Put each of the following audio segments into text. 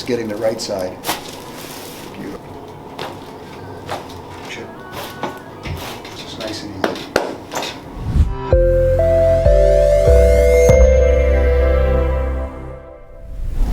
Getting the right side. Beautiful. Just nice and easy.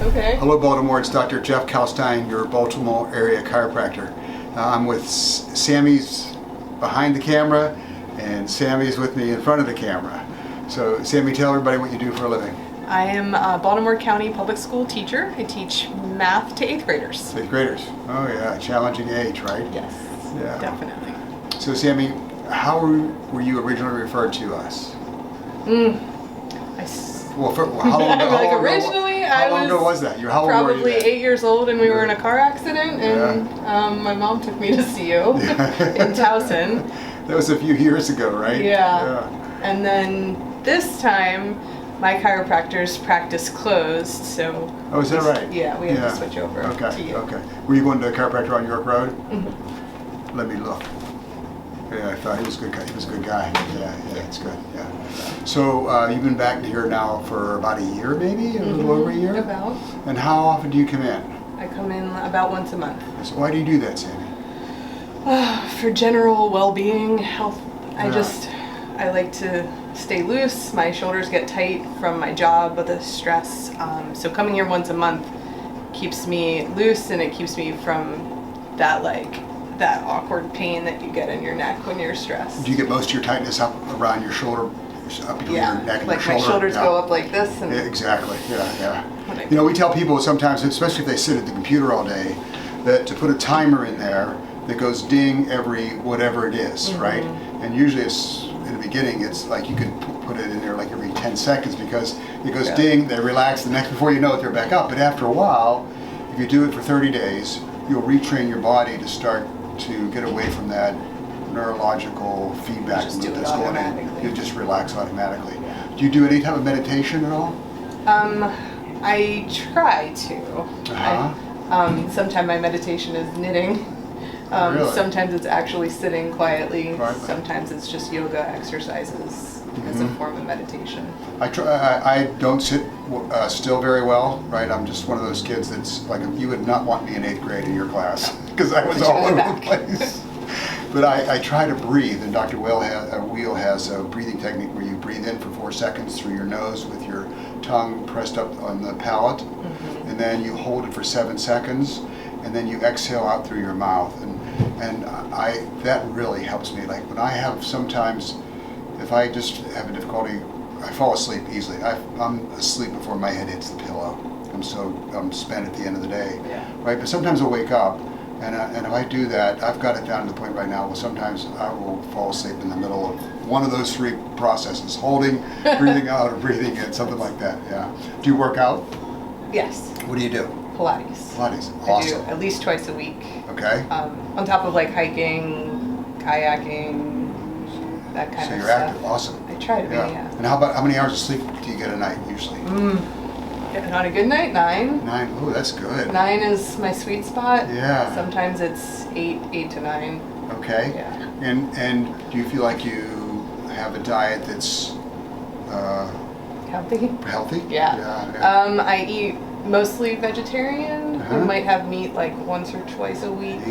Okay. Hello Baltimore, it's Dr. Jeff Kalkstein, your Baltimore area chiropractor. I'm with Sammy's behind the camera and Sammy's with me in front of the camera. So Sammy, tell everybody what you do for a living. I am a Baltimore County public school teacher. I teach math to 8th graders. 8th graders. Oh yeah, challenging age, right? Yes, Yeah. definitely. So Sammy, how were you originally referred to us? Well, how long ago? Like originally, how long ago was that? How old were you probably then? 8 years old, and we were in a car accident, and my mom took me to see you in Towson. That was a few years ago, right? Yeah. And then this time, my chiropractor's practice closed, so... Oh, is that right? Yeah, we had to switch over to you. Okay. Were you going to a chiropractor on York Road? Mm-hmm. Let me look. Yeah, I thought he was a good guy. He was a good guy. Yeah, it's good. Yeah. So you've been back here now for about a year, maybe? A little over a year? About. And how often do you come in? I come in about once a month. So why do you do that, Sammy? For general well-being, health. I like to stay loose. My shoulders get tight from my job with the stress. So coming here once a month keeps me loose, and it keeps me from that awkward pain that you get in your neck when you're stressed. Do you get most of your tightness up around your shoulder, up your neck and like your shoulder? my shoulders go up like this. And yeah, exactly. Yeah. You know, we tell people sometimes, especially if they sit at the computer all day, that to put a timer in there that goes ding every whatever it is, right? And usually it's in the beginning, it's like you could put it in there like every 10 seconds because it goes ding, they relax, the next before you know it, they're back up. But after a while, if you do it for 30 days, you'll retrain your body to start to get away from that neurological feedback loop that's going in. You just relax automatically. Do you do any type of meditation at all? I try to. Sometimes my meditation is knitting. Really? Sometimes it's actually sitting quietly. Right. Sometimes it's just yoga exercises as a form of meditation. I don't sit still very well, right? I'm just one of those kids that's like, you would not want me in 8th grade in your class because I was all over the place. But I try to breathe, and Dr. Wheel has a breathing technique where you breathe in for 4 seconds through your nose with your tongue pressed up on the palate, and then you hold it for 7 seconds, and then you exhale out through your mouth, and that really helps me. Like when I have sometimes, if I just have a difficulty, I fall asleep easily. I'm asleep before my head hits the pillow. I'm spent at the end of the day, right? But sometimes I'll wake up, and if I do that, I've got it down to the point right now where sometimes I will fall asleep in the middle of one of those 3 processes: holding, breathing out, or breathing in, something like that. Yeah. Do you work out? Yes. What do you do? Pilates. Pilates. Awesome. I do at least twice a week. Okay. On top of like hiking, kayaking, that kind So of you're stuff. active. Awesome. I try to be, yeah. And how many hours of sleep do you get a night usually? On a good night, 9. 9. Oh, that's good. 9 is my sweet spot. Yeah. Sometimes it's 8 to 9. Okay. Yeah. And do you feel like you have a diet that's Healthy? healthy? Yeah. I eat mostly vegetarian. We might have meat like once or twice a week.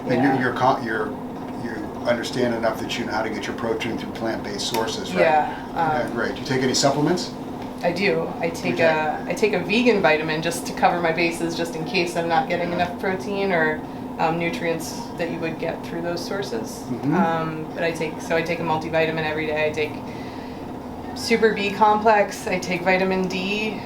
And you understand enough that you know how to get your protein through plant-based sources, right? Yeah. Great. Do you take any supplements? I do. I take a vegan vitamin just to cover my bases, just in case I'm not getting enough protein or nutrients that you would get through those sources. But I take a multivitamin every day. I take Super B complex. I take vitamin D.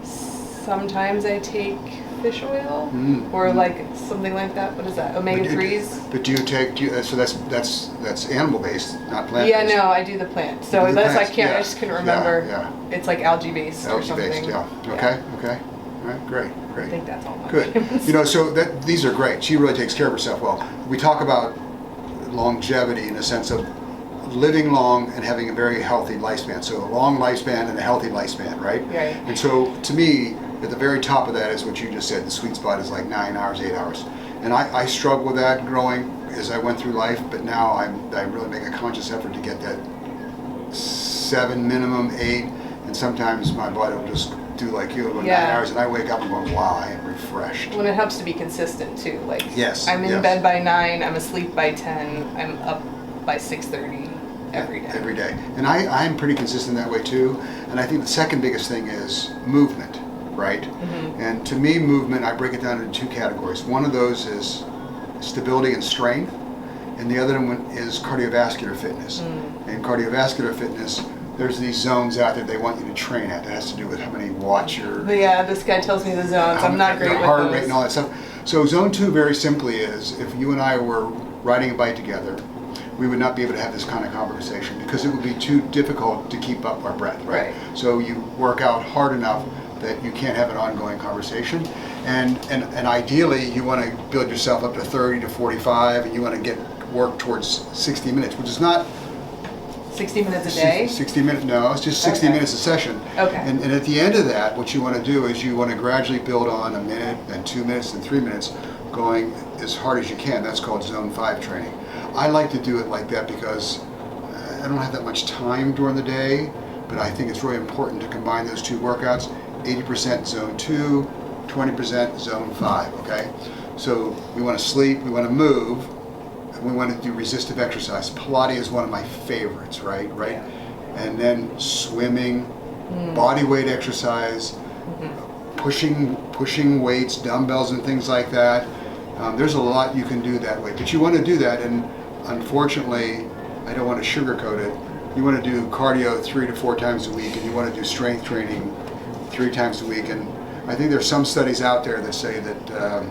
Sometimes I take fish oil or like something like that. What is that? Omega-3s. But do you take? So that's animal-based, not plant-based. Yeah, no, I do the plant. So that's I just couldn't remember. Yeah. It's like algae-based or something. Algae-based. Yeah. Okay. All right. Great. I think that's all. Good. You know, so these are great. She really takes care of herself well. We talk about longevity in the sense of living long and having a very healthy lifespan. So a long lifespan and a healthy lifespan, right? Right. And so to me, at the very top of that is what you just said. The sweet spot is like 9 hours, 8 hours. And I struggled with that growing as I went through life, but now I really make a conscious effort to get that 7 minimum, 8, and sometimes my body will just do like you, about 9 Yeah. hours, and I wake up and go, wow, I am refreshed. When it helps to be consistent too. Like, Yes, I'm in yes. bed by 9, I'm asleep by 10, I'm up by 6:30 every day. Every day. And I'm pretty consistent that way too. And I think the second biggest thing is movement, right? Mm-hmm. And to me, movement, I break it down into two categories. One of those is stability and strength, and the other one is cardiovascular fitness. And cardiovascular fitness, there's these zones out there they want you to train at. That has to do with how many watts you're... But yeah, this guy tells me the zones. I'm not great your with heart those. rate and all that stuff. So zone 2 very simply is if you and I were riding a bike together, we would not be able to have this kind of conversation because it would be too difficult to keep up our breath, right? Right. So you work out hard enough that you can't have an ongoing conversation. And ideally, you want to build yourself up to 30 to 45, and you want to work towards 60 minutes, which is not 60 minutes a day? 60 minutes, no, it's just 60 Okay. minutes a session. Okay. And at the end of that, what you want to do is you want to gradually build on a minute, then 2 minutes, then 3 minutes, going as hard as you can. That's called zone 5 training. I like to do it like that because I don't have that much time during the day, but I think it's really important to combine those two workouts, 80% zone 2, 20% zone 5, okay? So we want to sleep, we want to move, and we want to do resistive exercise. Pilates is one of my favorites, right? Yeah. And then swimming, body weight exercise, pushing weights, dumbbells and things like that. There's a lot you can do that way, but you want to do that, and unfortunately, I don't want to sugarcoat it. You want to do cardio 3 to 4 times a week, and you want to do strength training 3 times a week. And I think there's some studies out there that say that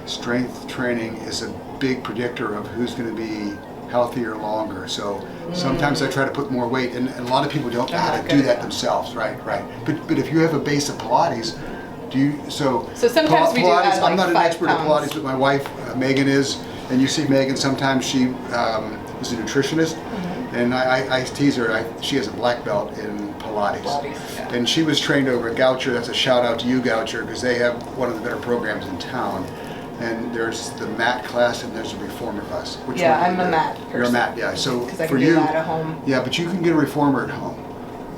strength training is a big predictor of who's going to be healthier longer. So sometimes I try to put more weight, and a lot of people don't know how to do that themselves, right? But if you have a base of Pilates, so sometimes we do Pilates, add, like, I'm not an 5 expert at pounds. Pilates, but my wife, Megan, is, and you see Megan, sometimes she is a nutritionist, and I tease her, she has a black belt in Pilates. Yeah. And she was trained over at Goucher. That's a shout out to you, Goucher, because they have one of the better programs in town. And there's the mat class and there's a reformer class. Which Yeah, one do I'm you a do? mat You're a person. mat, yeah. So Because I for can do you, that at home. yeah, but you can get a reformer at home.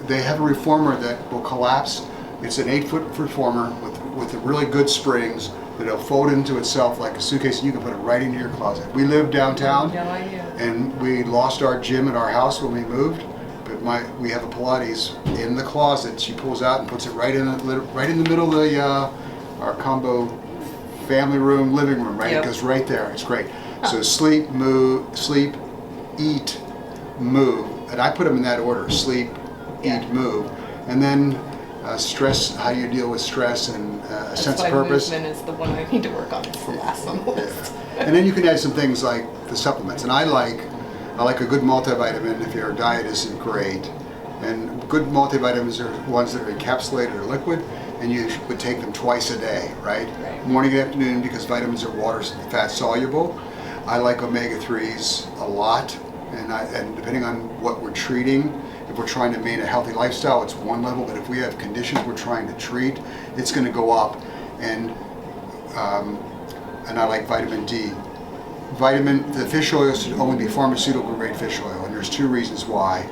They have a reformer that will collapse. It's an 8-foot reformer with really good springs that'll fold into itself like a suitcase, and you can put it right into your closet. We live downtown, No idea. and we lost our gym at our house when we moved. But we have a Pilates in the closet. She pulls out and puts it right in the middle of our combo family room, living room. Right, Yep. It goes right there. It's great. So sleep, eat, move, and I put them in that order: sleep, Yeah. eat, move, and then stress. How you deal with stress and a That's sense why of purpose. movement is the one I need to work on. It's the last on the list. And then you can add some things like the supplements. And I like a good multivitamin if your diet isn't great. And good multivitamins are ones that are encapsulated or liquid, and you would take them twice a day, right? Right. Morning and afternoon, because vitamins are water fat soluble. I like omega-3s a lot, and depending on what we're treating, if we're trying to maintain a healthy lifestyle, it's one level, but if we have conditions we're trying to treat, it's going to go up. And I like vitamin D. The fish oil should only be pharmaceutical grade fish oil, and there's 2 reasons why.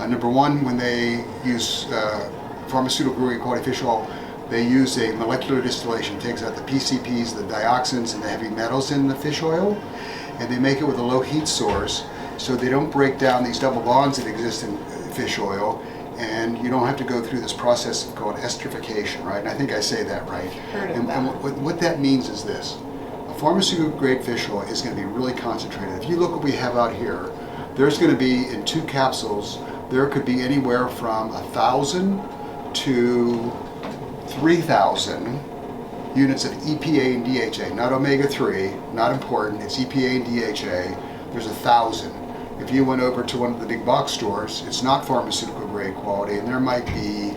Number one, when they use pharmaceutical grade quality fish oil, they use a molecular distillation. It takes out the PCPs, the dioxins, and the heavy metals in the fish oil, and they make it with a low heat source, so they don't break down these double bonds that exist in fish oil, and you don't have to go through this process called esterification, right? And I think I say that right. Heard of And that. what that means is this. A pharmaceutical grade fish oil is going to be really concentrated. If you look what we have out here, there's going to be in 2 capsules, there could be anywhere from 1,000 to 3,000 units of EPA and DHA, not omega-3, not important, it's EPA and DHA. There's 1,000. If you went over to one of the big box stores, it's not pharmaceutical grade quality, and there might be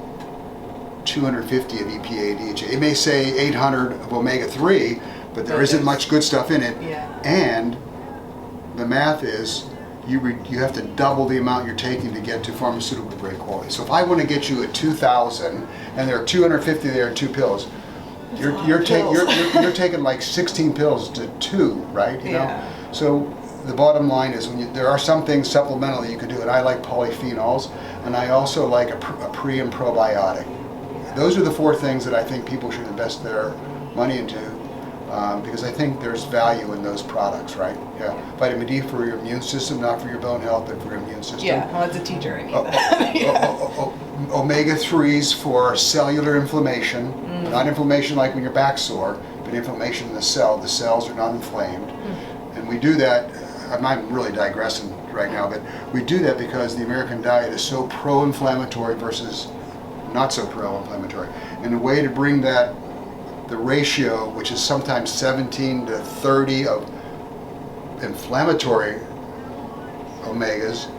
250 of EPA and DHA. It may say 800 of omega-3, but there isn't much good stuff in it. Yeah. And the math is you have to double the amount you're taking to get to pharmaceutical grade quality. So if I want to get you at 2,000 and there are 250 there in 2 pills, you're taking like 16 pills to 2, right? You know? So the bottom line is there are some things supplementally you can do, and I like polyphenols, and I also like a pre and probiotic. those are the 4 things that I think people should invest their money into, because I think there's value in those products, right? Yeah. Vitamin D for your immune system, not for your bone health, but for your immune system. Yeah, well, as a teacher, I need that. Yeah. Omega-3s for cellular inflammation, not inflammation like when your back's sore, but inflammation in the cell. The cells are not inflamed. And we do that, I'm really digressing right now, but we do that because the American diet is so pro-inflammatory versus not so pro-inflammatory. And the way to bring that, the ratio, which is sometimes 17 to 30 of inflammatory omegas,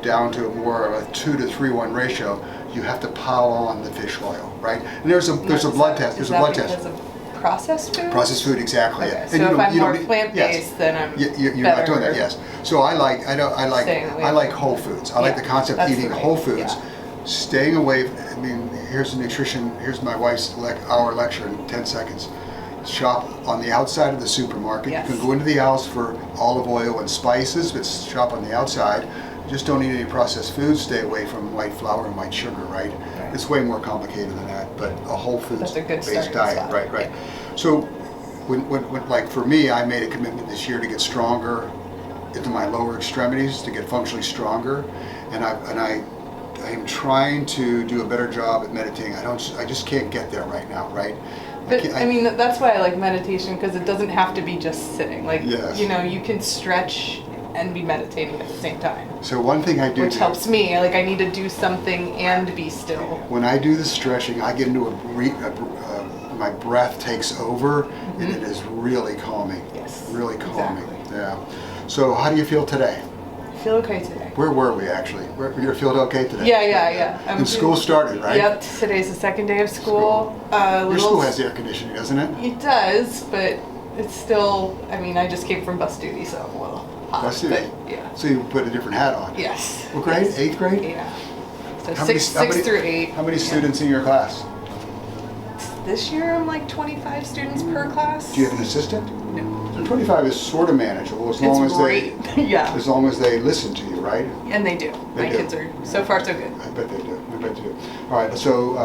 down to more of a 2 to 3:1 ratio, you have to pile on the fish oil, right? And there's a blood test. There's a blood test. Because of processed food? Processed food, exactly. Okay. Yeah. So if I'm more plant-based, then I'm you're not doing that. Yes. So I like whole foods. I like the concept of eating whole foods, staying away. I mean, here's the nutrition. Here's my wife's hour lecture in 10 seconds. Shop on the outside of the supermarket. Yes. You can go into the aisles for olive oil and spices, but shop on the outside. Just don't eat any processed foods. Stay away from white flour and white sugar, right? It's way more complicated than that, but a whole foods-based diet, right? Yeah. So, when, like for me, I made a commitment this year to get stronger into my lower extremities, to get functionally stronger, and I am trying to do a better job at meditating. I just can't get there right now, right? But I mean, that's why I like meditation, because it doesn't have to be just sitting. Like, you know, you can stretch and be meditating at the same time. So one thing I do, which helps me. Like, I need to do something and be still. When I do the stretching, I get into my breath takes over, and it is really calming. Yes. Really calming. Exactly. Yeah. So how do you feel today? I feel okay today. Where were we actually? You feel okay today? Yeah. And school started, right? Yep. Today's the second day of school. Your school has air conditioning, doesn't it? It does, but it's still. I mean, I just came from bus duty, so I'm a little hot. Bus duty. But, yeah. So you put a different hat on. Yes. What grade? Yes. 8th grade? Yeah. So How six through 8. How many students in your class? This year I'm like 25 students per class. Do you have an assistant? No. So 25 is sort of manageable as long as great. they as long as they listen to you, right? And they do. My kids are so far so good. I bet they do. I bet they do. All right. So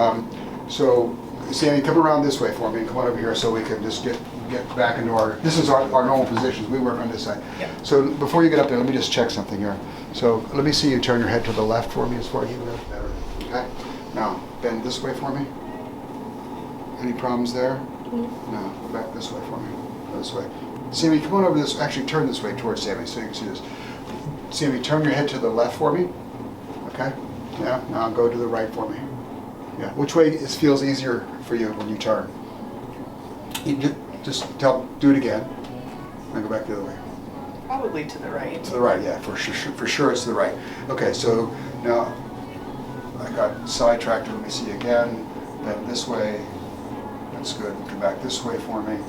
Sammy, come around this way for me. Come on over here so we can just get back into our. This is our normal positions. We work on this side. Yep. So before you get up there, let me just check something here. So let me see you turn your head to the left for me as far as you go. Better. Okay. Now bend this way for me. Any problems there? Mm-hmm. No. Go back this way for me. Go this way. Sammy, come on over this. Actually, turn this way towards Sammy so you can see this. Sammy, turn your head to the left for me. Okay. Yeah. Now go to the right for me. Yeah. Which way feels easier for you when you turn? You just do it again. And go back the other way. Probably to the right. To the right, yeah, for sure it's to the right. Okay, so now I got sidetracked. Let me see again. Then this way. That's good. Come back this way for me.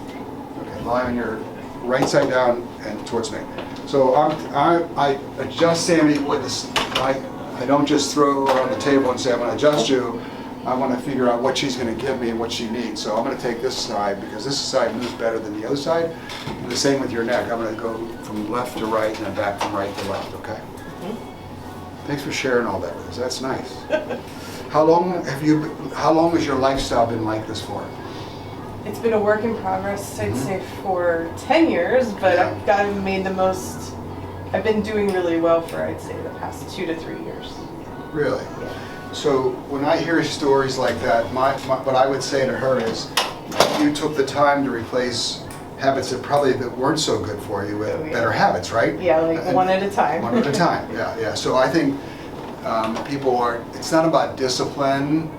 Okay, lie on your right side down and towards me. So I adjust Sammy with this. I don't just throw her on the table and say I'm going to adjust you. I want to figure out what she's going to give me and what she needs. So I'm going to take this side because this side moves better than the other side. And the same with your neck. I'm going to go from left to right and then back from right to left, okay? Mm-hmm. Thanks for sharing all that with us. That's nice. How long has your lifestyle been like this for? It's been a work in progress, I'd say, for 10 years, but I've gotten made the most. I've been doing really well for, I'd say, the past 2 to 3 years. Really? Yeah. So when I hear stories like that, what I would say to her is, you took the time to replace habits that weren't so good for you with better habits, right? Yeah, like one at a time. One at a time, yeah. So I think it's not about discipline,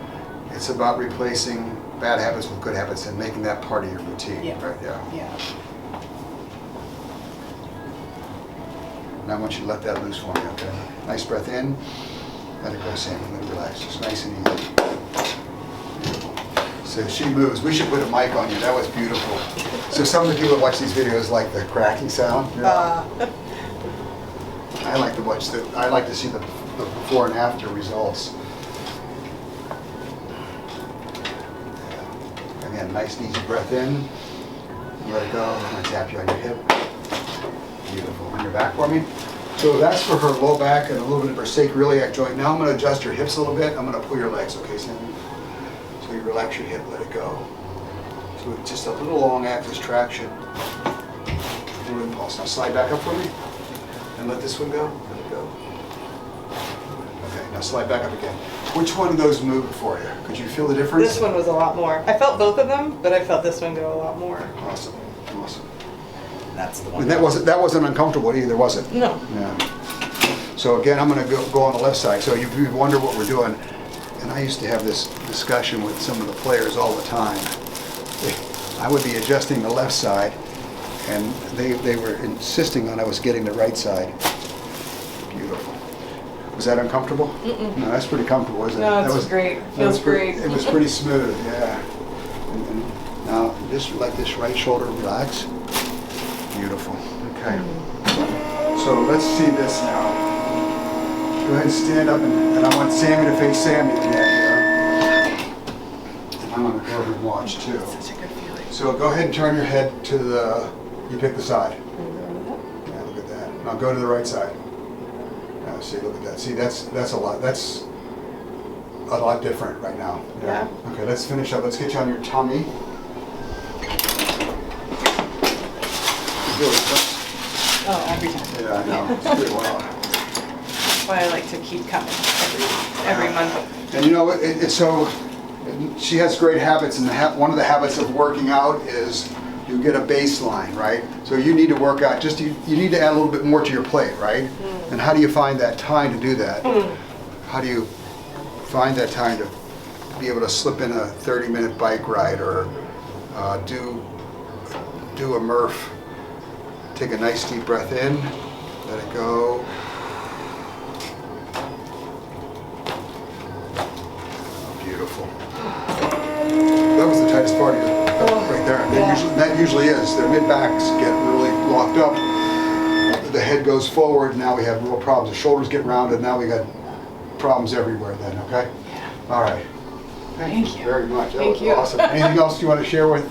it's about replacing bad habits with good habits and making that part of your routine, right? Yeah. Now I want you to let that loose for me, okay? Nice breath in. Let it go, Sammy. Let it relax. Just nice and easy. Beautiful. So she moves. We should put a mic on you. That was beautiful. So some of the people that watch these videos like the cracking sound. I like to watch I like to see the before and after results. Again, nice and easy breath in. Let it go. I'm going to tap you on your hip. Beautiful. On your back for me. So that's for her low back and a little bit of her sacroiliac joint. Now I'm going to adjust your hips a little bit. I'm going to pull your legs, okay, Sammy? So relax your hip, let it go. So it's just a little long axis traction. A little impulse. Now slide back up for me. And let this one go. Let it go. Okay, now slide back up again. Which one of those moved for you? Could you feel the difference? This one was a lot more. I felt both of them, but I felt this one go a lot more. Awesome. Awesome. That's the one. And that wasn't uncomfortable either, was it? No. Yeah. So again, I'm going to go on the left side. So you wonder what we're doing. And I used to have this discussion with some of the players all the time. I would be adjusting the left side, and they were insisting on I was getting the right side. Beautiful. Was that uncomfortable? Mm-mm. No, that's pretty comfortable, isn't it? No, That it's was great. Feels great. It was pretty smooth, yeah. And now just let this right shoulder relax. Beautiful. Okay. So let's see this now. Go ahead and stand up, and I want Sammy to face Sammy again here. And I'm going to go over and watch too. Such a good feeling. So go ahead and turn your head to you pick the side. Yeah, look at that. Now go to the right side. Now see, look at that. See, that's a lot different right now. Yeah. Okay, let's finish up. Let's get you on your tummy. Oh, every time. Yeah, I know. It's pretty wild. That's why I like to keep coming every month. And you know, it's so, she has great habits, and one of the habits of working out is you get a baseline, right? So you need to work out, you need to add a little bit more to your plate, right? And how do you find that time to do that? How do you find that time to be able to slip in a 30-minute bike ride, or do a Murph? Take a nice deep breath in, let it go. Beautiful. That was the tightest part of your right there. That usually is. Their mid-backs get really locked up. The head goes forward. Now we have real problems. The shoulders get rounded. Now we got problems everywhere then, okay? Yeah. All right. Thank you very much. That Thank was you. awesome. Anything else you want to share with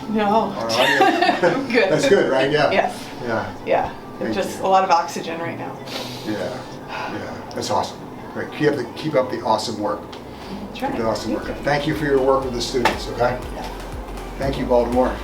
No. our audience? I'm good. That's good, right? Yeah. Yes. Yeah. Yeah. Thank Just you. a lot of oxygen right now. Yeah. That's awesome. Great. Keep up the awesome work. Try. Keep the awesome work. Thank you for your work with the students, okay? Yeah. Thank you, Baltimore.